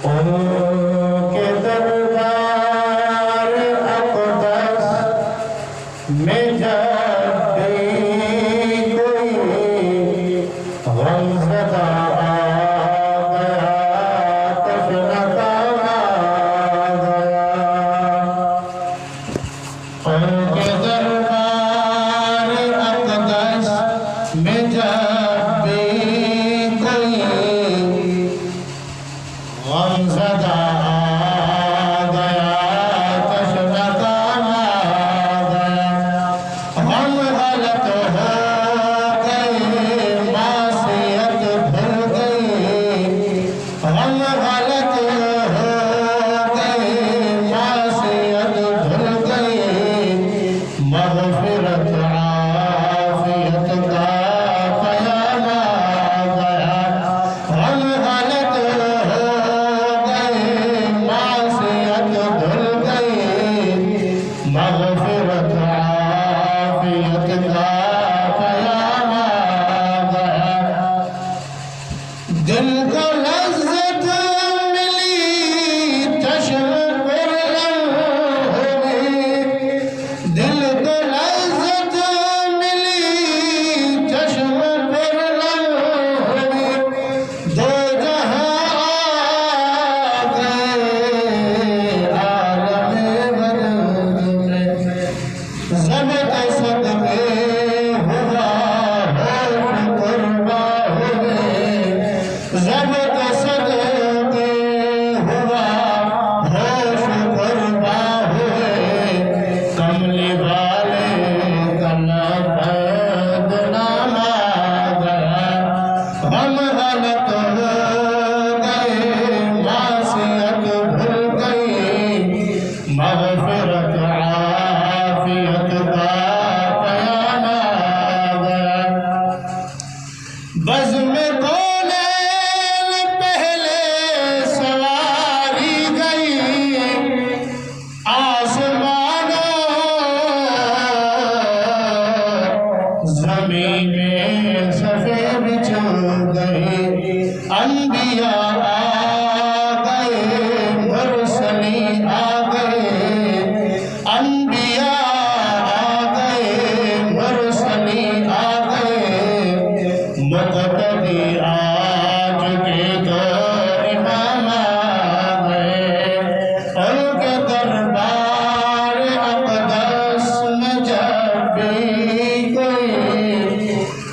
उनके दरबार अक़दस में जब भी कोई गमज़दा आ गया, तशनता आ गया। उनके दरबार अक़दस में जब भी कोई गमज़दा आ गया, तशनता आ गया। हम गलत हो गए, मासियत भूल गई। हम गलत हो गए, मासियत भूल गई। मग़फ़िरत आफ़ियत का क़याम आ गया। हम गलत हो गए, मासियत भूल गई। मग़फ़िरत आफ़ियत का क़याम आ गया। दिल को लज़्ज़त मिली, चश्म पर लम्हों में। दिल को लज़्ज़त मिली, चश्म पर लम्हों में। दो जहां आ गए, आलमे वजूद में। ज़ब्त सदमे हुआ, होश कुर्बा हुए। ज़ब्त सदमे हुआ, होश कुर्बा हुए। कमली वाले कला बदनाम आ गया। हम गलत हो गए, मासियत भूल गई। मग़फ़िरत आफ़ियत का क़याम आ गया। बज़्म कौनैन पहले सवारी गई। आसमानों ज़मीन में सफ़े बिछो गए। अंबिया आ गए, मुरसली आ गए। अंबिया आ गए, मुरसली आ गए। मुक़तदी आज के दो इमाम आ गए। उनके दरबार अक़दस में जब भी कोई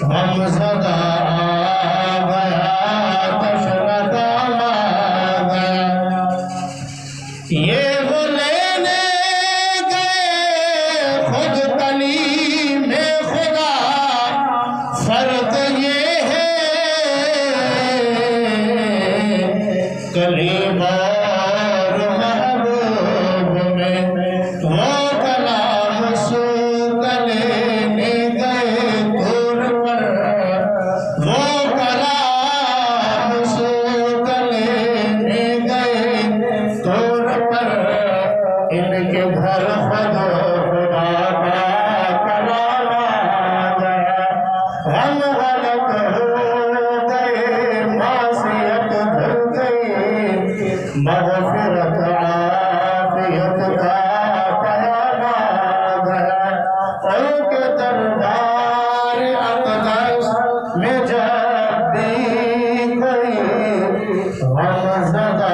गमज़दा आ गया, तशनता आ गया। ये वो लेने गए खुद कलीम खुदा। फ़र्क ये है कलीम और महबूब में। वो कलाम सूख लेने गए दूर पर। वो कलाम सूख लेने गए दूर पर। इनके घर खुदा खुदा का कलाम आ गया। हम गलत हो गए, मासियत भूल गई। मग़फ़िरत आफ़ियत का क़याम आ गया। उनके दरबार अक़दस में जब भी कोई गमज़दा